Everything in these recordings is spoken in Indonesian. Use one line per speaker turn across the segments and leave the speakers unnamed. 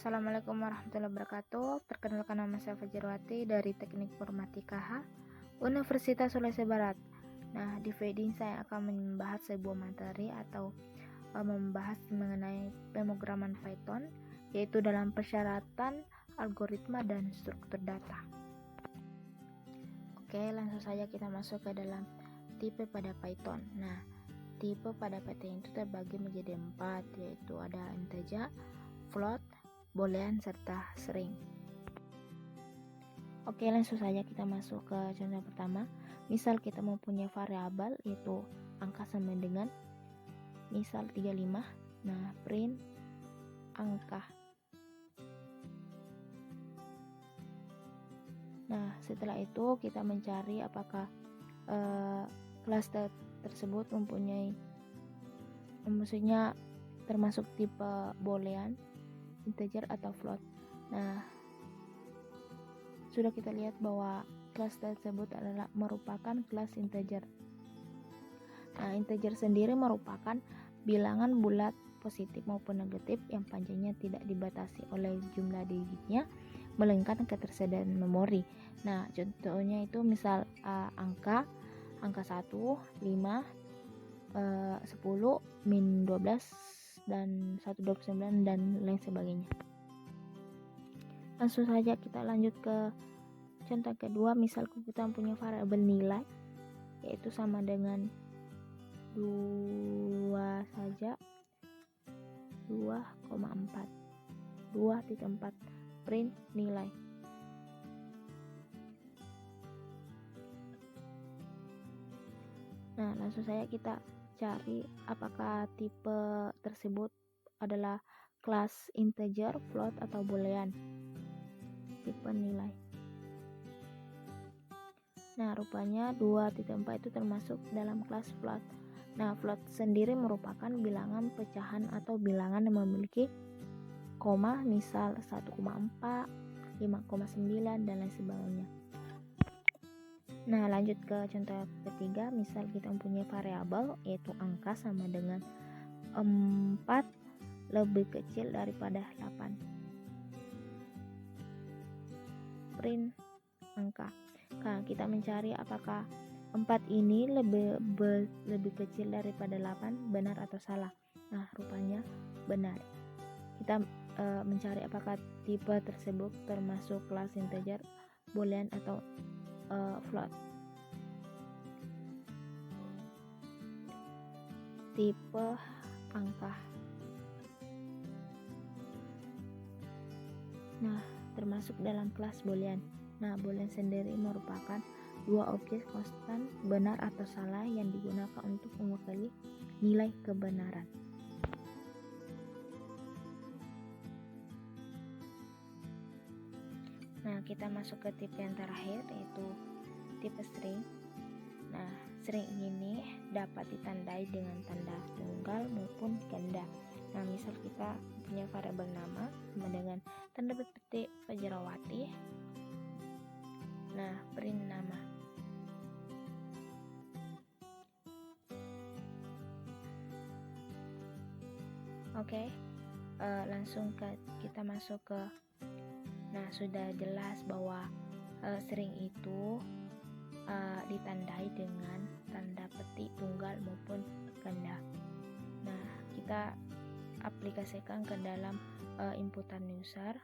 Assalamualaikum warahmatullahi wabarakatuh. Perkenalkan, nama saya Fajirwati dari Teknik Informatika H, Universitas Sulawesi Barat. Nah, di video ini saya akan membahas sebuah materi atau membahas mengenai pemrograman Python, yaitu dalam persyaratan, algoritma, dan struktur data. Oke, langsung saja kita masuk ke dalam tipe pada Python. Nah, tipe pada Python itu terbagi menjadi 4, yaitu ada integer, float, boolean, serta string. Oke, langsung saja kita masuk ke contoh pertama. Misal kita mempunyai variabel yaitu angka sama dengan misal 35. Nah, print angka. Nah, setelah itu kita mencari apakah kelas tersebut mempunyai, maksudnya termasuk tipe boolean, integer atau float. Nah, sudah kita lihat bahwa kelas tersebut adalah merupakan kelas integer. Nah, integer sendiri merupakan bilangan bulat positif maupun negatif yang panjangnya tidak dibatasi oleh jumlah digitnya, melainkan ketersediaan memori. Nah, contohnya itu misal angka 1, 5, 10, min 12, dan 129 dan lain sebagainya. Langsung saja kita lanjut ke contoh kedua. Misal kita punya variabel nilai yaitu sama dengan 2 saja, 2,4, 2.4, print nilai. Nah, langsung saja kita cari apakah tipe tersebut adalah kelas integer, float, atau boolean. Tipe nilai. Nah, rupanya 2.4 itu termasuk dalam kelas float. Nah, float sendiri merupakan bilangan pecahan atau bilangan yang memiliki koma, misal 1,4, 5,9, dan lain sebagainya. Nah, lanjut ke contoh ketiga. Misal kita mempunyai variabel yaitu angka sama dengan 4 lebih kecil daripada 8. Print angka. Nah, kita mencari apakah 4 ini lebih kecil daripada 8, benar atau salah. Nah, rupanya benar. Kita mencari apakah tipe tersebut termasuk kelas integer, boolean, atau float. Tipe angka. Nah, termasuk dalam kelas boolean. Nah, boolean sendiri merupakan dua objek konstan benar atau salah yang digunakan untuk mewakili nilai kebenaran. Nah, kita masuk ke tipe yang terakhir yaitu tipe string. Nah, string ini dapat ditandai dengan tanda tunggal maupun ganda. Nah, misal kita punya variabel nama sama dengan tanda petik Fajirwati. Nah, print nama. Oke, langsung kita masuk ke. Nah, sudah jelas bahwa string itu ditandai dengan tanda petik tunggal maupun ganda. Nah, kita aplikasikan ke dalam inputan user.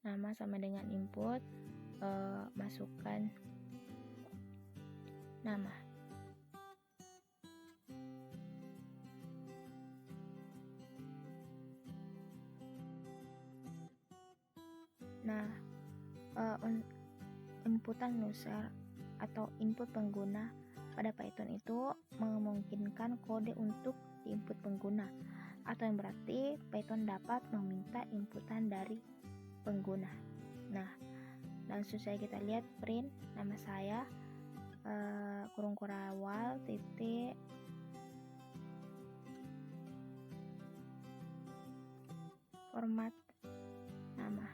Nama sama dengan input, masukkan nama. Nah, inputan user atau input pengguna pada Python itu memungkinkan kode untuk input pengguna, atau yang berarti Python dapat meminta inputan dari pengguna. Nah, langsung saja kita lihat print nama saya, kurung kurawal, titik, format nama.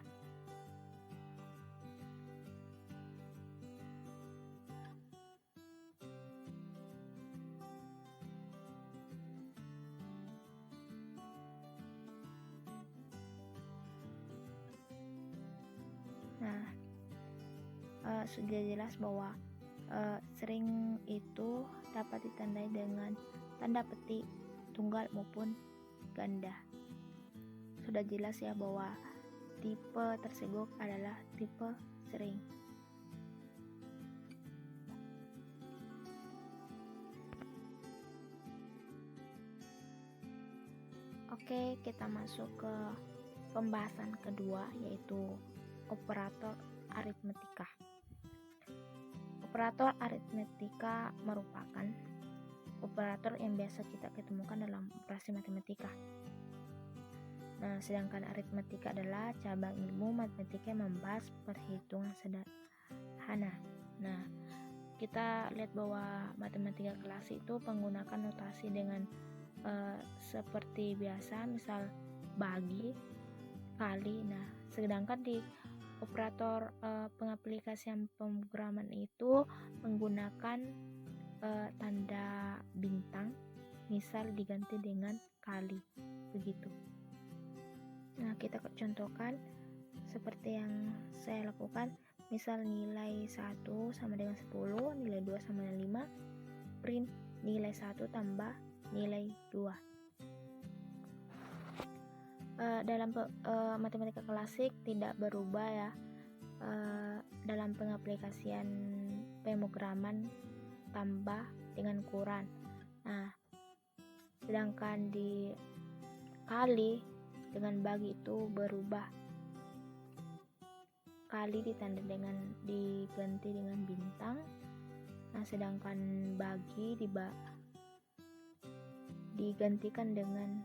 sudah jelas bahwa sering itu dapat ditandai dengan tanda petik tunggal maupun ganda. Sudah jelas ya bahwa tipe tersebut adalah tipe sering. Oke, kita masuk ke pembahasan kedua, yaitu operator aritmetika. Operator aritmetika merupakan operator yang biasa kita ketemukan dalam operasi matematika. Nah, sedangkan aritmetika adalah cabang ilmu matematika yang membahas perhitungan sederhana. Nah, kita lihat bahwa matematika klasik itu menggunakan notasi dengan seperti biasa, misal bagi, kali. Nah, sedangkan di operator pengaplikasian pemrograman itu menggunakan tanda bintang, misal diganti dengan kali, begitu. Nah, kita contohkan seperti yang saya lakukan, misal nilai 1 sama dengan 10, nilai 2 sama dengan 5, print nilai 1 tambah nilai 2. Dalam matematika klasik tidak berubah ya, dalam pengaplikasian pemrograman tambah dengan kurang. Nah, sedangkan di kali dengan bagi itu berubah. Kali diganti dengan bintang. Nah, sedangkan bagi digantikan dengan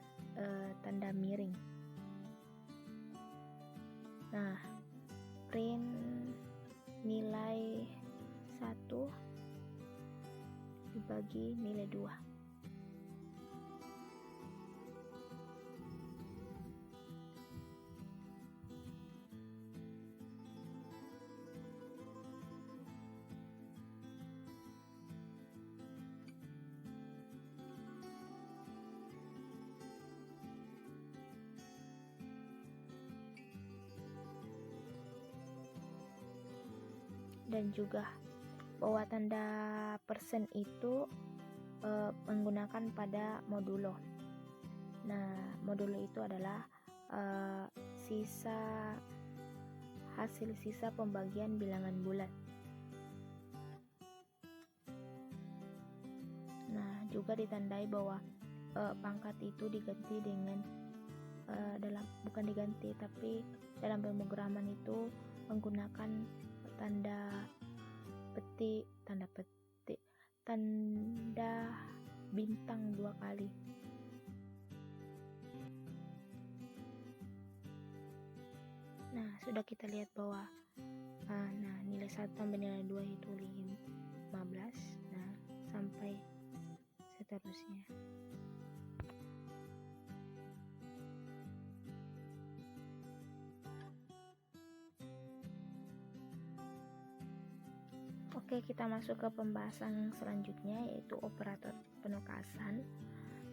tanda miring. Nah, print nilai 1 dibagi nilai 2. Dan juga bahwa tanda persen itu menggunakan pada modulo. Nah, modulo itu adalah hasil sisa pembagian bilangan bulat. Nah, juga ditandai bahwa pangkat itu diganti dengan dalam pemrograman itu menggunakan tanda bintang 2 kali. Nah, sudah kita lihat bahwa nilai 1 tambah nilai 2 itu 15. Nah, sampai seterusnya. Oke, kita masuk ke pembahasan selanjutnya, yaitu operator penugasan.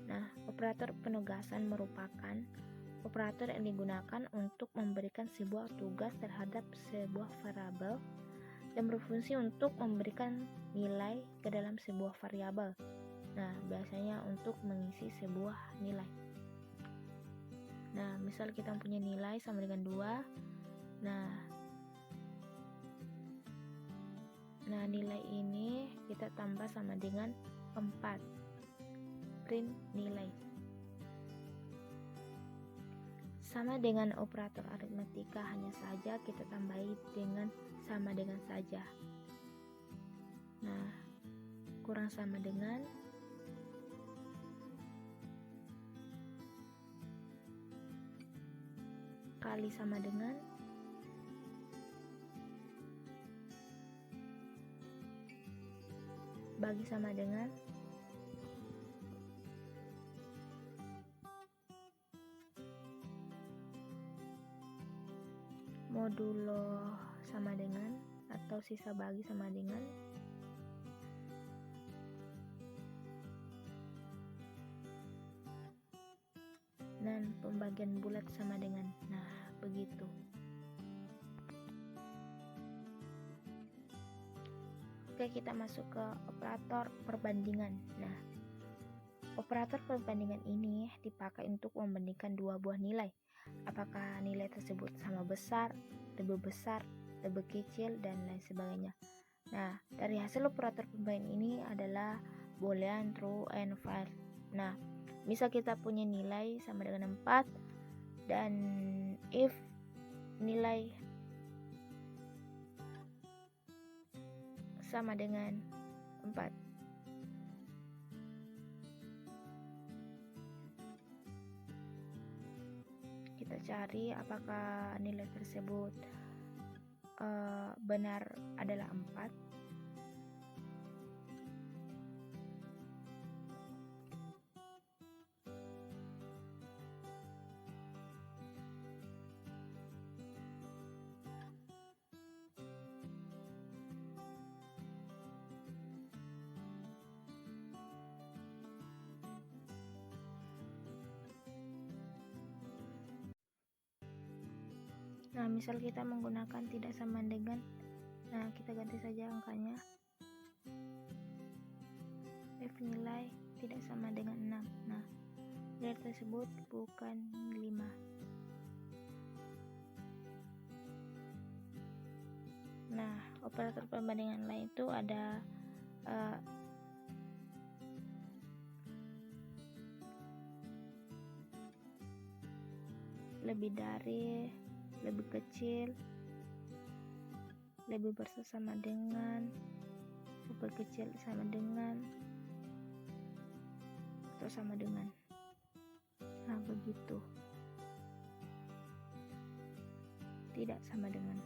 Nah, operator penugasan merupakan operator yang digunakan untuk memberikan sebuah tugas terhadap sebuah variabel dan berfungsi untuk memberikan nilai ke dalam sebuah variabel. Nah, biasanya untuk mengisi sebuah nilai. Nah, misal kita punya nilai sama dengan 2. Nah, nilai ini kita tambah sama dengan 4. Print nilai. Sama dengan operator aritmetika, hanya saja kita tambahi dengan sama dengan saja. Nah, kurang sama dengan, kali sama dengan, bagi sama dengan, modulo sama dengan, atau sisa bagi sama dengan, dan pembagian bulat sama dengan. Nah, begitu. Oke, kita masuk ke operator perbandingan. Nah, operator perbandingan ini dipakai untuk membandingkan dua buah nilai. Apakah nilai tersebut sama besar, lebih kecil, dan lain sebagainya. Nah, dari hasil operator perbandingan ini adalah boolean, true, and false. Nah, misal kita punya nilai sama dengan 4 dan if nilai sama dengan 4, kita cari apakah nilai tersebut benar adalah 4. Nah, misal kita menggunakan tidak sama dengan, nah kita ganti saja angkanya. If nilai tidak sama dengan 6, nah nilai tersebut bukan 5. Nah, operator perbandingan lain itu ada lebih dari, lebih kecil, lebih besar sama dengan, lebih kecil sama dengan, atau sama dengan. Nah, begitu. Tidak sama dengan.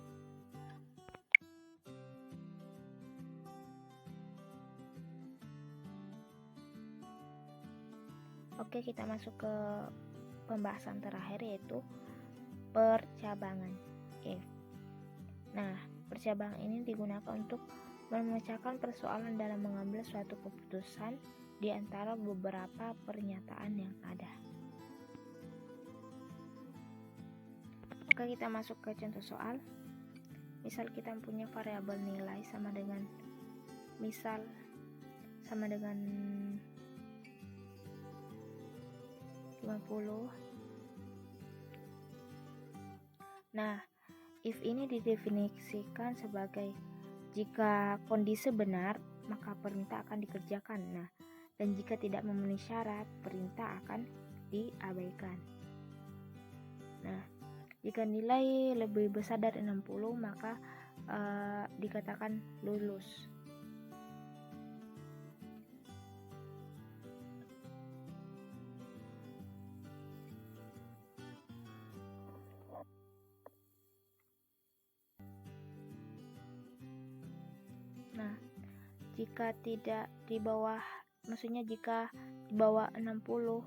Oke, kita masuk ke pembahasan terakhir, yaitu percabangan if. Nah, percabangan ini digunakan untuk memecahkan persoalan dalam mengambil suatu keputusan di antara beberapa pernyataan yang ada. Oke, kita masuk ke contoh soal. Misal kita punya variabel nilai sama dengan, misal sama dengan 50. Nah, if ini didefinisikan sebagai jika kondisi benar, maka perintah akan dikerjakan. Nah, dan jika tidak memenuhi syarat, perintah akan diabaikan. Nah, jika nilai lebih besar dari 60, maka dikatakan lulus. Nah, jika tidak di bawah, maksudnya jika di bawah 60,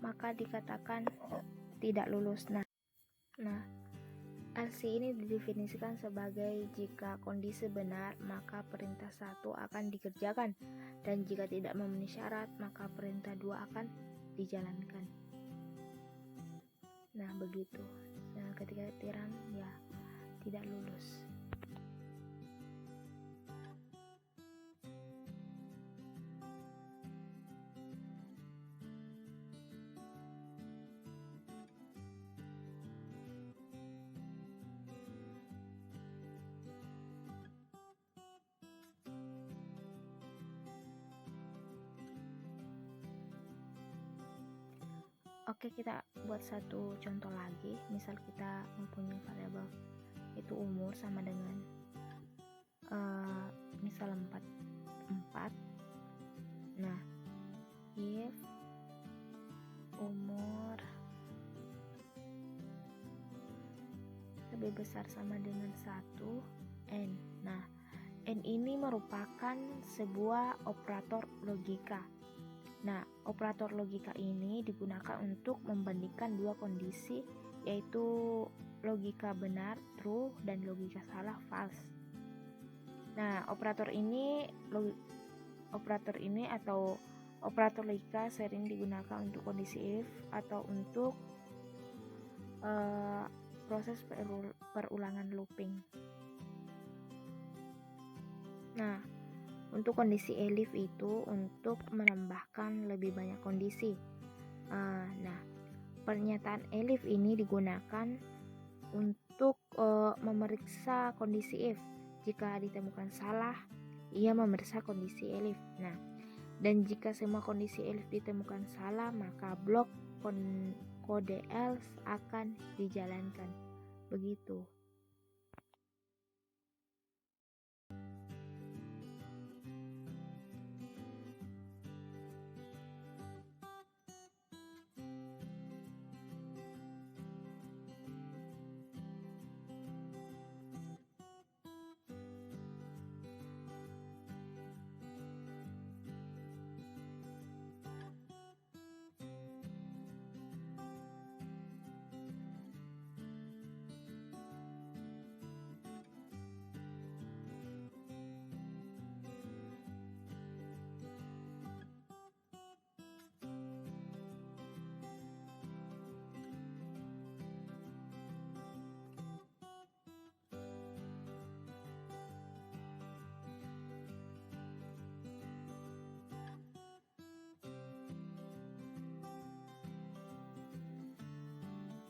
maka dikatakan tidak lulus. Nah, LC ini didefinisikan sebagai jika kondisi benar, maka perintah 1 akan dikerjakan, dan jika tidak memenuhi syarat, maka perintah 2 akan dijalankan. Nah, begitu. Nah, ketika tiran, ya tidak lulus. Oke, kita buat satu contoh lagi. Misal kita mempunyai variabel itu umur sama dengan misal 4. Nah, if umur lebih besar sama dengan 1, n. Nah, n ini merupakan sebuah operator logika. Nah, operator logika ini digunakan untuk membandingkan dua kondisi, yaitu logika benar, true, dan logika salah, false. Nah, operator ini atau operator logika sering digunakan untuk kondisi if atau untuk proses perulangan looping. Nah, Untuk kondisi elif itu untuk menambahkan lebih banyak kondisi. Nah, pernyataan elif ini digunakan untuk memeriksa kondisi if. Jika ditemukan salah, ia memeriksa kondisi elif. Nah, dan jika semua kondisi elif ditemukan salah, maka blok kode else akan dijalankan. Begitu.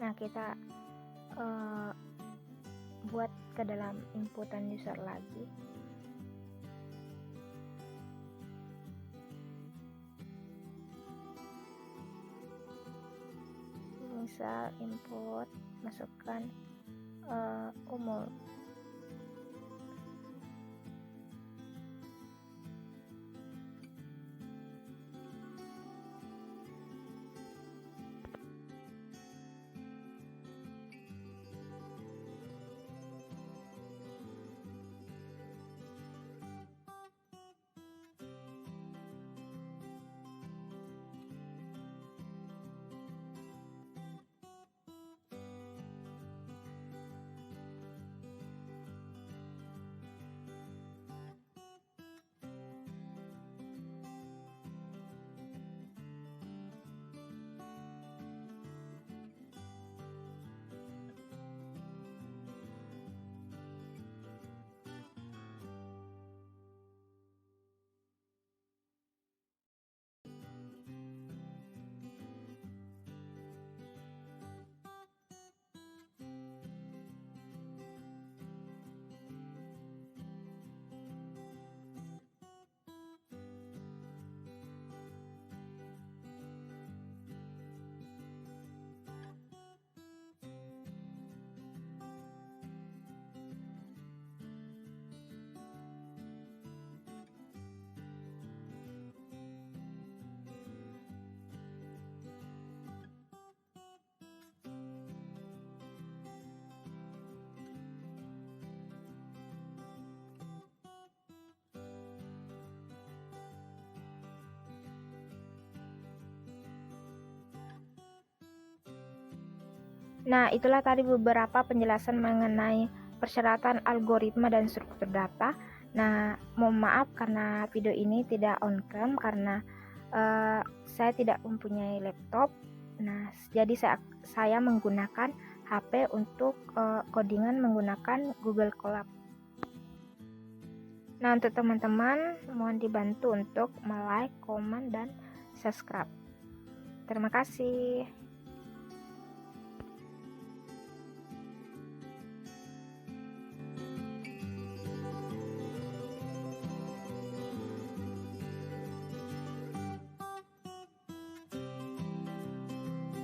Nah, kita buat ke dalam inputan user lagi. Misal input, masukkan umur. Nah, itulah tadi beberapa penjelasan mengenai persyaratan algoritma dan struktur data. Nah, mohon maaf karena video ini tidak on cam karena saya tidak mempunyai laptop. Nah, jadi saya menggunakan HP untuk codingan menggunakan Google Colab. Nah, untuk teman-teman mohon dibantu untuk like, komen, dan subscribe. Terima kasih.